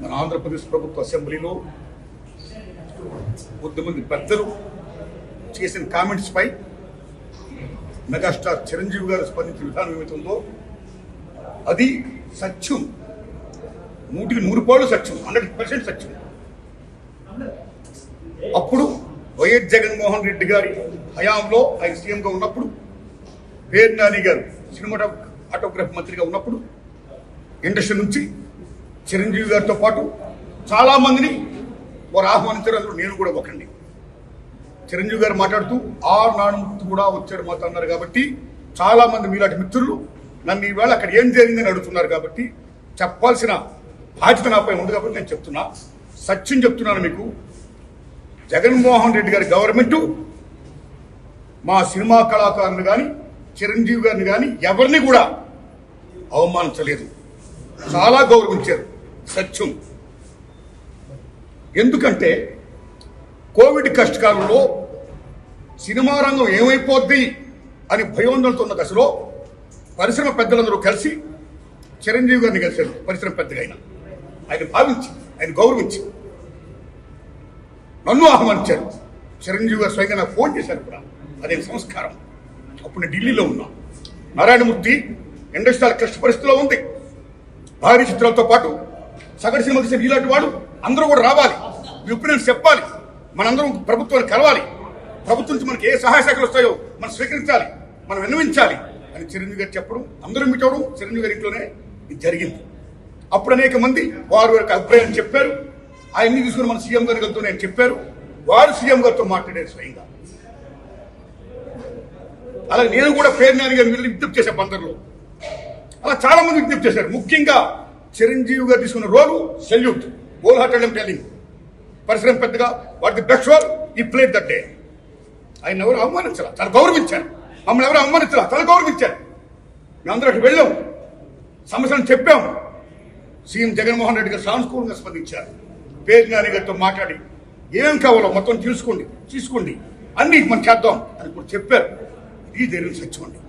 మన ఆంధ్రప్రదేశ్ ప్రభుత్వ అసెంబ్లీలో కొద్దిమంది పెద్దలు చేసిన కామెంట్స్ పై మెగాస్టార్ చిరంజీవి గారు స్పందించిన విధానం ఏమైతుందో అది సత్యం, 100% సత్యం, 100% సత్యం. అప్పుడు వైఎస్ జగన్మోహన్ రెడ్డి గారి హయాంలో ఆయన సీఎంగా ఉన్నప్పుడు, పేరు నాని గారు సినిమాటోగ్రఫీ మంత్రిగా ఉన్నప్పుడు ఇండస్ట్రీ నుంచి చిరంజీవి గారితో పాటు చాలా మందిని వారు ఆహ్వానించారు. అందులో నేను కూడా ఒకండి. చిరంజీవి గారు మాట్లాడుతూ నానుమూర్తి కూడా వచ్చారు మాతో అన్నారు. కాబట్టి చాలా మంది మీలాంటి మిత్రులు నన్ను ఈవేళ అక్కడ ఏం జరిగిందని అడుగుతున్నారు. కాబట్టి చెప్పాల్సిన బాధ్యత నాపై ఉంది. కాబట్టి నేను చెప్తున్నా, సత్యం చెప్తున్నాను మీకు. జగన్మోహన్ రెడ్డి గారి గవర్నమెంట్ మా సినిమా కళాకారులు కానీ చిరంజీవి గారిని కానీ ఎవరిని కూడా అవమానించలేదు, చాలా గౌరవించారు. సత్యం. ఎందుకంటే కోవిడ్ కష్టకాలంలో సినిమా రంగం ఏమైపోద్ది అని భయోందనతో ఉన్న దశలో పరిశ్రమ పెద్దలందరూ కలిసి చిరంజీవి గారిని కలిశారు. పరిశ్రమ పెద్దగా ఆయన భావించి, ఆయన గౌరవించి నన్ను ఆహ్వానించారు. చిరంజీవి గారు స్వయంగా నాకు ఫోన్ చేశారు కూడా. అదే సంస్కారం. అప్పుడు నేను ఢిల్లీలో ఉన్నా. నారాయణమూర్తి ఇండస్ట్రీ క్లిష్ట పరిస్థితిలో ఉంది. భారీ చిత్రాలతో పాటు సగటు సినిమా తీసే ఇలాంటి వాడు అందరూ కూడా రావాలి, మీ ఒపీనియన్స్ చెప్పాలి, మనందరం ప్రభుత్వాన్ని కలవాలి, ప్రభుత్వం నుంచి మనకి ఏ సహాయ శాఖలు వస్తాయో మనం స్వీకరించాలి, మనం విన్నవించాలి అని చిరంజీవి గారు చెప్పడం, అందరూ మీట్ అవడం చిరంజీవి గారి ఇంట్లోనే ఇది జరిగింది. అప్పుడు అనేక మంది వారి యొక్క అభిప్రాయం చెప్పారు. ఆయన్ని తీసుకుని మన సీఎం గారి గారితో నేను చెప్పారు. వారు సీఎం గారితో మాట్లాడారు స్వయంగా. అలాగే నేను కూడా పేరు నాని గారిని వెళ్ళి విజ్ఞప్తి చేసే బందర్లో. అలా చాలా మంది విజ్ఞప్తి చేశారు. ముఖ్యంగా చిరంజీవి గారు తీసుకున్న రోలు సెల్యూట్, హోల్ హార్టెడ్ టెల్లింగ్. పరిశ్రమ పెద్దగా వాటి బెస్ట్ రోల్ ఈ ప్లేట్ దట్ డే. ఆయన ఎవరు అవమానించాలా, చాలా గౌరవించారు. మమ్మల్ని ఎవరు అవమానించాలా, చాలా గౌరవించారు. మేమందరూ అటు వెళ్ళాం, సమస్యలను చెప్పాం. సీఎం జగన్మోహన్ రెడ్డి గారు సానుకూలంగా స్పందించారు. పేరు నాని గారితో మాట్లాడి ఏం కావాలో మొత్తం తీసుకోండి అన్ని మనం చేద్దాం అని కూడా చెప్పారు. ఇది జరిగిన సత్యం అండి.